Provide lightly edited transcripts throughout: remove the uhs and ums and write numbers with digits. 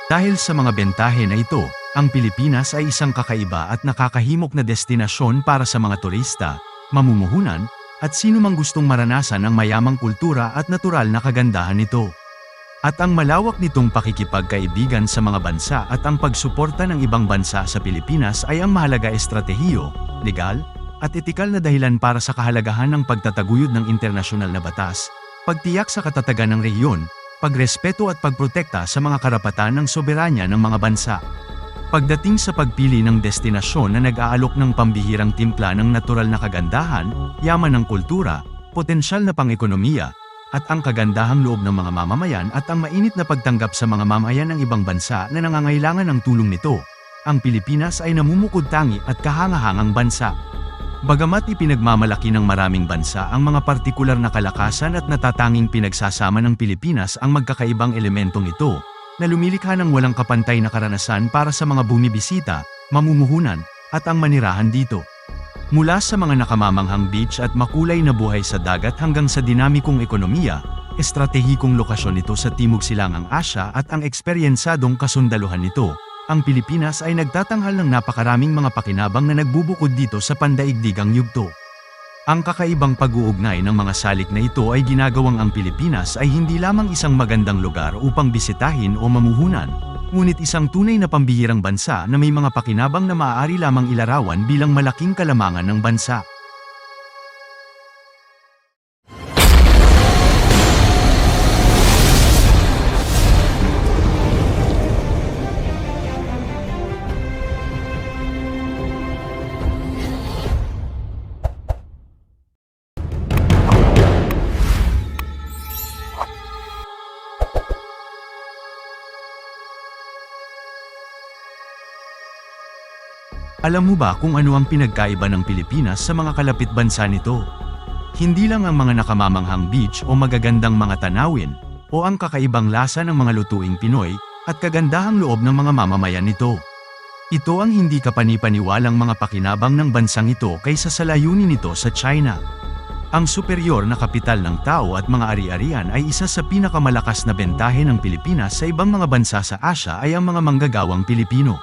Dahil sa mga bentahe na ito, ang Pilipinas ay isang kakaiba at nakakahimok na destinasyon para sa mga turista, mamumuhunan, at sino mang gustong maranasan ang mayamang kultura at natural na kagandahan nito. At ang malawak nitong pakikipagkaibigan sa mga bansa at ang pagsuporta ng ibang bansa sa Pilipinas ay ang mahalaga estratehiyo, legal, at etikal na dahilan para sa kahalagahan ng pagtataguyod ng internasyonal na batas, pagtiyak sa katatagan ng rehiyon, pagrespeto at pagprotekta sa mga karapatan ng soberanya ng mga bansa. Pagdating sa pagpili ng destinasyon na nag-aalok ng pambihirang timpla ng natural na kagandahan, yaman ng kultura, potensyal na pang-ekonomiya, at ang kagandahang loob ng mga mamamayan at ang mainit na pagtanggap sa mga mamamayan ng ibang bansa na nangangailangan ng tulong nito, ang Pilipinas ay namumukod-tangi at kahangahangang bansa. Bagamat ipinagmamalaki ng maraming bansa ang mga partikular na kalakasan at natatanging pinagsasama ng Pilipinas ang magkakaibang elementong ito, na lumilikha ng walang kapantay na karanasan para sa mga bumibisita, mamumuhunan, at ang manirahan dito. Mula sa mga nakamamanghang beach at makulay na buhay sa dagat hanggang sa dinamikong ekonomiya, estratehikong lokasyon nito sa Timog Silangang Asya at ang eksperyensadong kasundaluhan nito, ang Pilipinas ay nagtatanghal ng napakaraming mga pakinabang na nagbubukod dito sa pandaigdigang yugto. Ang kakaibang pag-uugnay ng mga salik na ito ay ginagawang ang Pilipinas ay hindi lamang isang magandang lugar upang bisitahin o mamuhunan, ngunit isang tunay na pambihirang bansa na may mga pakinabang na maaari lamang ilarawan bilang malaking kalamangan ng bansa. Alam mo ba kung ano ang pinagkaiba ng Pilipinas sa mga kalapit bansa nito? Hindi lang ang mga nakamamanghang beach o magagandang mga tanawin, o ang kakaibang lasa ng mga lutuing Pinoy, at kagandahang loob ng mga mamamayan nito. Ito ang hindi kapanipaniwalang mga pakinabang ng bansang ito kaysa sa layunin nito sa China. Ang superior na kapital ng tao at mga ari-arian ay isa sa pinakamalakas na bentahe ng Pilipinas sa ibang mga bansa sa Asya ay ang mga manggagawang Pilipino.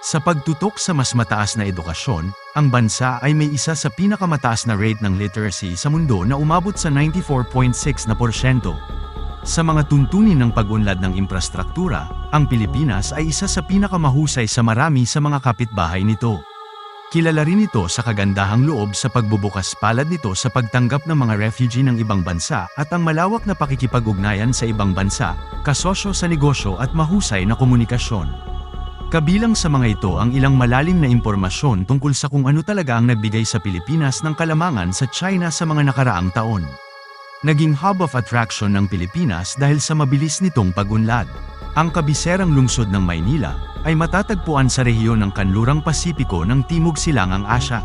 Sa pagtutok sa mas mataas na edukasyon, ang bansa ay may isa sa pinakamataas na rate ng literacy sa mundo na umabot sa 94.6%. Sa mga tuntunin ng pag-unlad ng infrastruktura, ang Pilipinas ay isa sa pinakamahusay sa marami sa mga kapitbahay nito. Kilala rin ito sa kagandahang loob sa pagbubukas palad nito sa pagtanggap ng mga refugee ng ibang bansa at ang malawak na pakikipag-ugnayan sa ibang bansa, kasosyo sa negosyo at mahusay na komunikasyon. Kabilang sa mga ito ang ilang malalim na impormasyon tungkol sa kung ano talaga ang nagbigay sa Pilipinas ng kalamangan sa China sa mga nakaraang taon. Naging hub of attraction ng Pilipinas dahil sa mabilis nitong pag-unlad. Ang kabiserang lungsod ng Maynila ay matatagpuan sa rehiyon ng Kanlurang Pasipiko ng Timog Silangang Asya.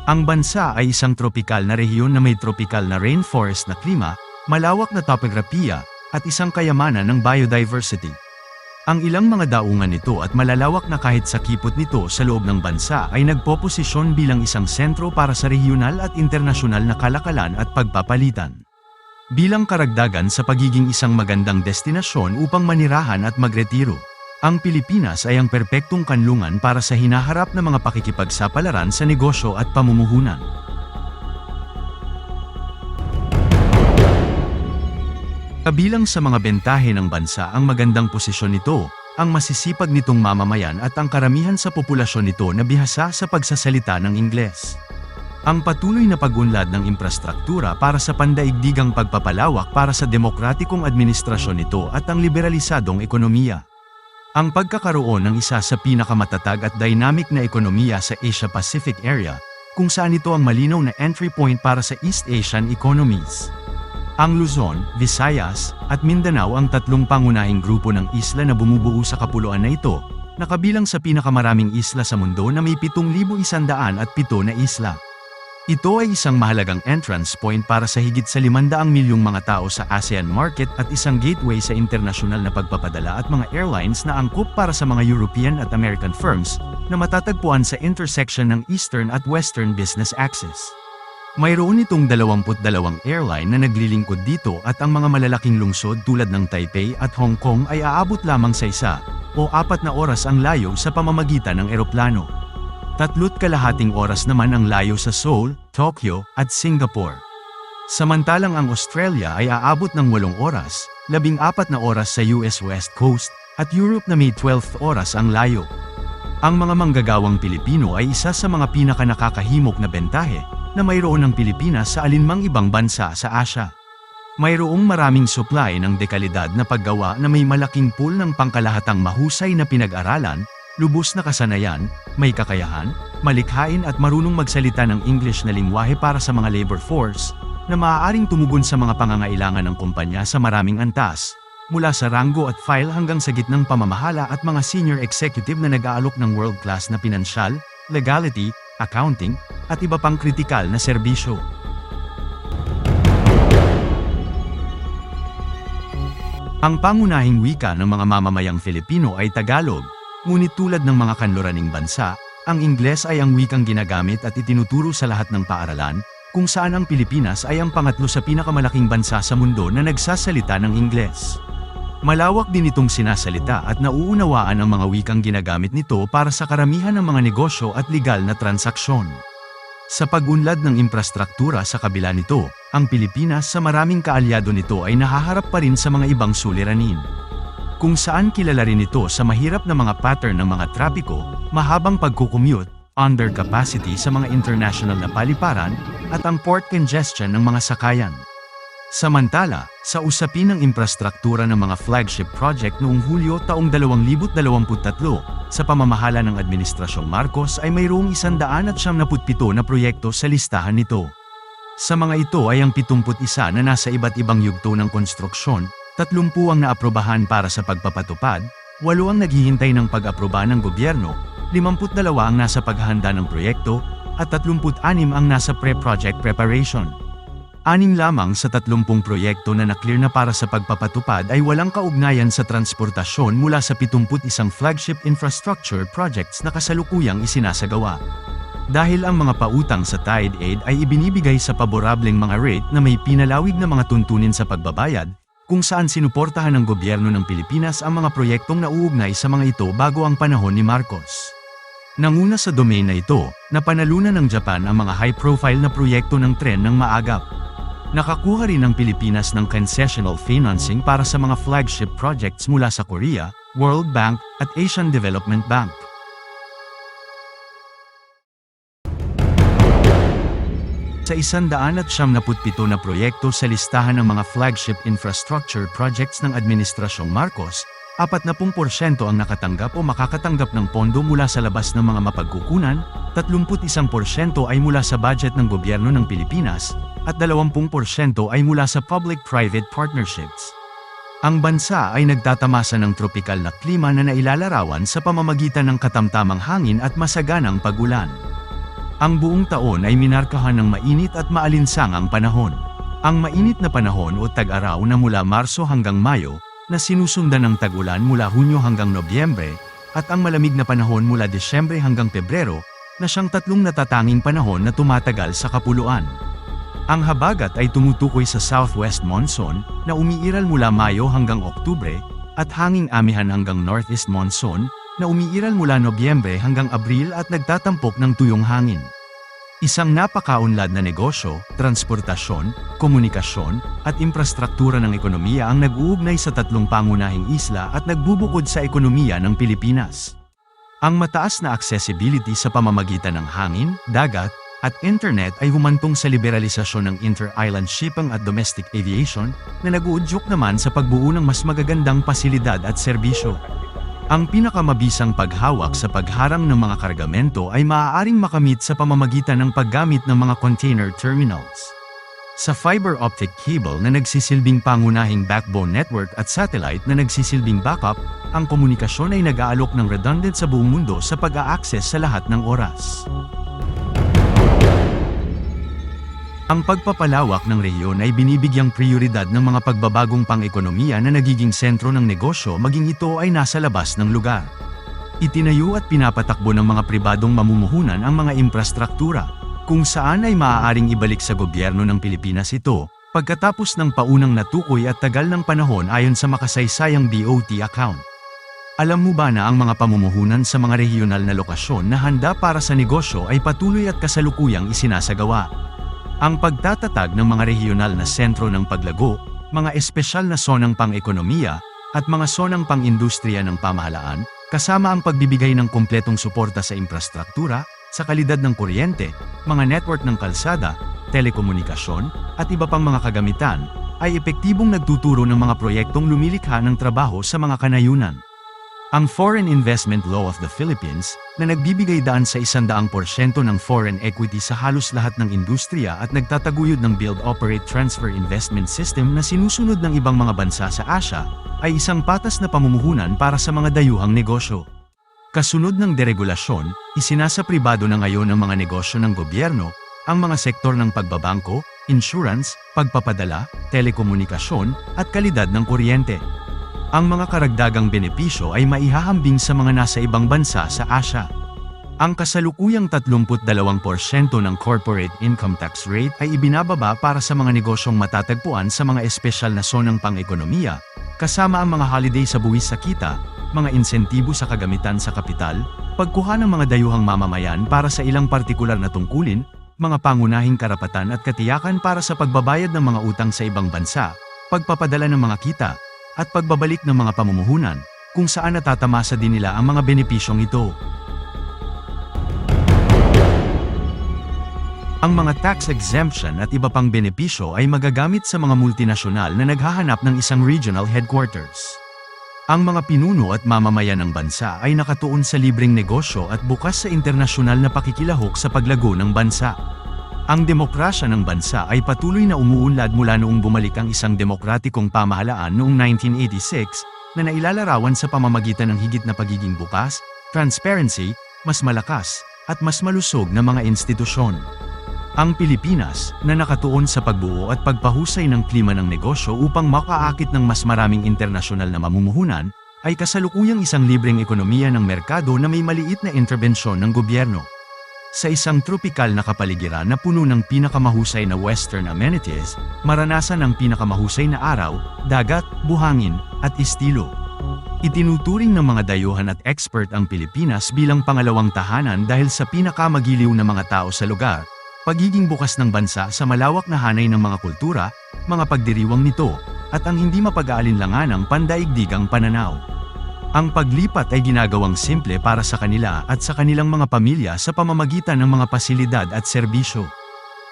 Ang bansa ay isang tropikal na rehiyon na may tropikal na rainforest na klima, malawak na topografiya, at isang kayamanan ng biodiversity. Ang ilang mga daungan nito at malalawak na kahit sa kipot nito sa loob ng bansa ay nagpoposisyon bilang isang sentro para sa regional at internasyonal na kalakalan at pagpapalitan. Bilang karagdagan sa pagiging isang magandang destinasyon upang manirahan at magretiro, ang Pilipinas ay ang perpektong kanlungan para sa hinaharap na mga pakikipagsapalaran sa negosyo at pamumuhunan. Kabilang sa mga bentahe ng bansa ang magandang posisyon nito, ang masisipag nitong mamamayan at ang karamihan sa populasyon nito na bihasa sa pagsasalita ng Ingles. Ang patuloy na pag-unlad ng infrastruktura para sa pandaigdigang pagpapalawak para sa demokratikong administrasyon nito at ang liberalisadong ekonomiya. Ang pagkakaroon ng isa sa pinakamatatag at dynamic na ekonomiya sa Asia-Pacific area, kung saan ito ang malinaw na entry point para sa East Asian economies. Ang Luzon, Visayas, at Mindanao ang tatlong pangunahing grupo ng isla na bumubuo sa kapuluan na ito, na kabilang sa pinakamaraming isla sa mundo na may 7,107 na isla. Ito ay isang mahalagang entrance point para sa higit sa 500 milyong mga tao sa ASEAN market at isang gateway sa internasyonal na pagpapadala at mga airlines na angkop para sa mga European at American firms na matatagpuan sa intersection ng Eastern at Western business axis. Mayroon itong 22 airline na naglilingkod dito at ang mga malalaking lungsod tulad ng Taipei at Hong Kong ay aabot lamang sa 1 o 4 na oras ang layo sa pamamagitan ng eroplano. 3.5 oras naman ang layo sa Seoul, Tokyo, at Singapore. Samantalang ang Australia ay aabot ng 8 oras, 14 na oras sa US West Coast, at Europe na may 12 oras ang layo. Ang mga manggagawang Pilipino ay isa sa mga pinakanakakahimok na bentahe na mayroon ng Pilipinas sa alinmang ibang bansa sa Asia. Mayroong maraming supply ng dekalidad na paggawa na may malaking pool ng pangkalahatang mahusay na pinag-aralan, lubos na kasanayan, may kakayahan, malikhain at marunong magsalita ng English na lingwahe para sa mga labor force, na maaaring tumugon sa mga pangangailangan ng kumpanya sa maraming antas, mula sa ranggo at file hanggang sa gitnang pamamahala at mga senior executive na nag-aalok ng world-class na pinansyal, legality, accounting, at iba pang kritikal na serbisyo. Ang pangunahing wika ng mga mamamayang Filipino ay Tagalog, ngunit tulad ng mga kanluraning bansa, ang Ingles ay ang wikang ginagamit at itinuturo sa lahat ng paaralan, kung saan ang Pilipinas ay ang pangatlo sa pinakamalaking bansa sa mundo na nagsasalita ng Ingles. Malawak din itong sinasalita at nauunawaan ang mga wikang ginagamit nito para sa karamihan ng mga negosyo at legal na transaksyon. Sa pag-unlad ng infrastruktura sa kabila nito, ang Pilipinas sa maraming kaalyado nito ay nahaharap pa rin sa mga ibang suliranin. Kung saan kilala rin ito sa mahirap na mga pattern ng mga trapiko, mahabang pagkukommute, under capacity sa mga international na paliparan, at ang port congestion ng mga sakayan. Samantala, sa usapin ng infrastruktura ng mga flagship project noong Hulyo taong 2023, sa pamamahala ng Administrasyong Marcos ay mayroong 177 na proyekto sa listahan nito. Sa mga ito ay ang 71 na nasa iba't ibang yugto ng konstruksyon, 30 ang naaprobahan para sa pagpapatupad, 8 ang naghihintay ng pag-aproba ng gobyerno, 52 ang nasa paghahanda ng proyekto, at 36 ang nasa pre-project preparation. 6 lamang sa 30 proyekto na naklear na para sa pagpapatupad ay walang kaugnayan sa transportasyon mula sa 71 flagship infrastructure projects na kasalukuyang isinasagawa. Dahil ang mga pautang sa TIDE ay ibinibigay sa paborableng mga rate na may pinalawig na mga tuntunin sa pagbabayad, kung saan sinuportahan ng gobyerno ng Pilipinas ang mga proyektong nauugnay sa mga ito bago ang panahon ni Marcos. Nanguna sa domain na ito, napanalunan ng Japan ang mga high-profile na proyekto ng tren ng maagap. Nakakuha rin ang Pilipinas ng concessional financing para sa mga flagship projects mula sa Korea, World Bank, at Asian Development Bank. Sa 177 na proyekto sa listahan ng mga flagship infrastructure projects ng Administrasyong Marcos, 40% ang nakatanggap o makakatanggap ng pondo mula sa labas ng mga mapagkukunan, 31% ay mula sa budget ng gobyerno ng Pilipinas, at 20% ay mula sa public-private partnerships. Ang bansa ay nagtatamasa ng tropikal na klima na nailalarawan sa pamamagitan ng katamtamang hangin at masaganang pag-ulan. Ang buong taon ay minarkahan ng mainit at maalinsangang panahon. Ang mainit na panahon o tag-araw na mula Marso hanggang Mayo, na sinusundan ng tag-ulan mula Hunyo hanggang Nobyembre, at ang malamig na panahon mula Desyembre hanggang Pebrero, na siyang tatlong natatanging panahon na tumatagal sa kapuluan. Ang habagat ay tumutukoy sa southwest monsoon, na umiiral mula Mayo hanggang Oktubre, at hanging amihan hanggang northeast monsoon, na umiiral mula Nobyembre hanggang Abril at nagtatampok ng tuyong hangin. Isang napakaunlad na negosyo, transportasyon, komunikasyon, at infrastruktura ng ekonomiya ang nag-uugnay sa tatlong pangunahing isla at nagbubukod sa ekonomiya ng Pilipinas. Ang mataas na accessibility sa pamamagitan ng hangin, dagat, at internet ay humantong sa liberalisasyon ng inter-island shipping at domestic aviation, na nag-uudyok naman sa pagbuo ng mas magagandang pasilidad at serbisyo. Ang pinakamabisang paghawak sa pagharang ng mga kargamento ay maaaring makamit sa pamamagitan ng paggamit ng mga container terminals. Sa fiber optic cable na nagsisilbing pangunahing backbone network at satellite na nagsisilbing backup, ang komunikasyon ay nag-aalok ng redundant sa buong mundo sa pag-a-access sa lahat ng oras. Ang pagpapalawak ng rehiyon ay binibigyang prioridad ng mga pagbabagong pang-ekonomiya na nagiging sentro ng negosyo maging ito ay nasa labas ng lugar. Itinayo at pinapatakbo ng mga pribadong mamumuhunan ang mga infrastruktura, kung saan ay maaaring ibalik sa gobyerno ng Pilipinas ito, pagkatapos ng paunang natukoy at tagal ng panahon ayon sa makasaysayang BOT account. Alam mo ba na ang mga pamumuhunan sa mga regional na lokasyon na handa para sa negosyo ay patuloy at kasalukuyang isinasagawa? Ang pagtatatag ng mga regional na sentro ng paglago, mga espesyal na sonang pang-ekonomiya, at mga sonang pang-industriya ng pamahalaan, kasama ang pagbibigay ng kumpletong suporta sa infrastruktura, sa kalidad ng kuryente, mga network ng kalsada, telekomunikasyon, at iba pang mga kagamitan, ay epektibong nagtuturo ng mga proyektong lumilikha ng trabaho sa mga kanayunan. Ang Foreign Investment Law of the Philippines, na nagbibigay daan sa 100% ng foreign equity sa halos lahat ng industriya at nagtataguyod ng Build Operate Transfer Investment System na sinusunod ng ibang mga bansa sa Asia, ay isang patas na pamumuhunan para sa mga dayuhang negosyo. Kasunod ng deregulasyon, isinasa pribado na ngayon ang mga negosyo ng gobyerno, ang mga sektor ng pagbabangko, insurance, pagpapadala, telekomunikasyon, at kalidad ng kuryente. Ang mga karagdagang benepisyo ay maihahambing sa mga nasa ibang bansa sa Asia. Ang kasalukuyang 32% ng corporate income tax rate ay ibinababa para sa mga negosyong matatagpuan sa mga espesyal na sonang pang-ekonomiya, kasama ang mga holiday sa buwis sa kita, mga insentibo sa kagamitan sa kapital, pagkuha ng mga dayuhang mamamayan para sa ilang partikular na tungkulin, mga pangunahing karapatan at katiyakan para sa pagbabayad ng mga utang sa ibang bansa, pagpapadala ng mga kita, at pagbabalik ng mga pamumuhunan, kung saan natatamasa din nila ang mga benepisyong ito. Ang mga tax exemption at iba pang benepisyo ay magagamit sa mga multinasyonal na naghahanap ng isang regional headquarters. Ang mga pinuno at mamamayan ng bansa ay nakatuon sa libreng negosyo at bukas sa internasyonal na pakikilahok sa paglago ng bansa. Ang demokrasya ng bansa ay patuloy na umuunlad mula noong bumalik ang isang demokratikong pamahalaan noong 1986, na nailalarawan sa pamamagitan ng higit na pagiging bukas, transparency, mas malakas, at mas malusog na mga institusyon. Ang Pilipinas, na nakatuon sa pagbuo at pagpahusay ng klima ng negosyo upang makaakit ng mas maraming internasyonal na mamumuhunan, ay kasalukuyang isang libreng ekonomiya ng merkado na may maliit na interbensyon ng gobyerno. Sa isang tropikal na kapaligiran na puno ng pinakamahusay na Western amenities, maranasan ang pinakamahusay na araw, dagat, buhangin, at estilo. Itinuturing ng mga dayuhan at expert ang Pilipinas bilang pangalawang tahanan dahil sa pinakamagiliw na mga tao sa lugar, pagiging bukas ng bansa sa malawak na hanay ng mga kultura, mga pagdiriwang nito, at ang hindi mapag-aalinlanganang pandaigdigang pananaw. Ang paglipat ay ginagawang simple para sa kanila at sa kanilang mga pamilya sa pamamagitan ng mga pasilidad at serbisyo.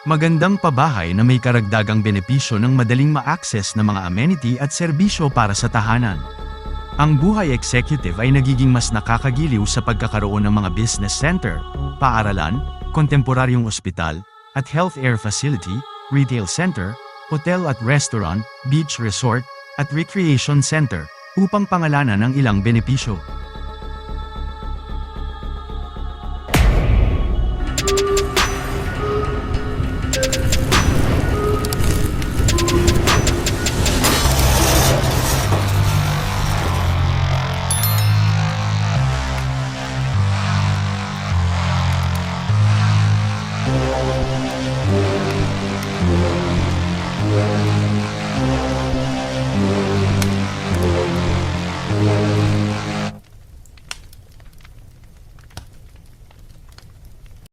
Magandang pabahay na may karagdagang benepisyo ng madaling ma-access na mga amenity at serbisyo para sa tahanan. Ang buhay executive ay nagiging mas nakakagiliw sa pagkakaroon ng mga business center, paaralan, kontemporaryong ospital, at health air facility, retail center, hotel at restaurant, beach resort, at recreation center, upang pangalanan ang ilang benepisyo.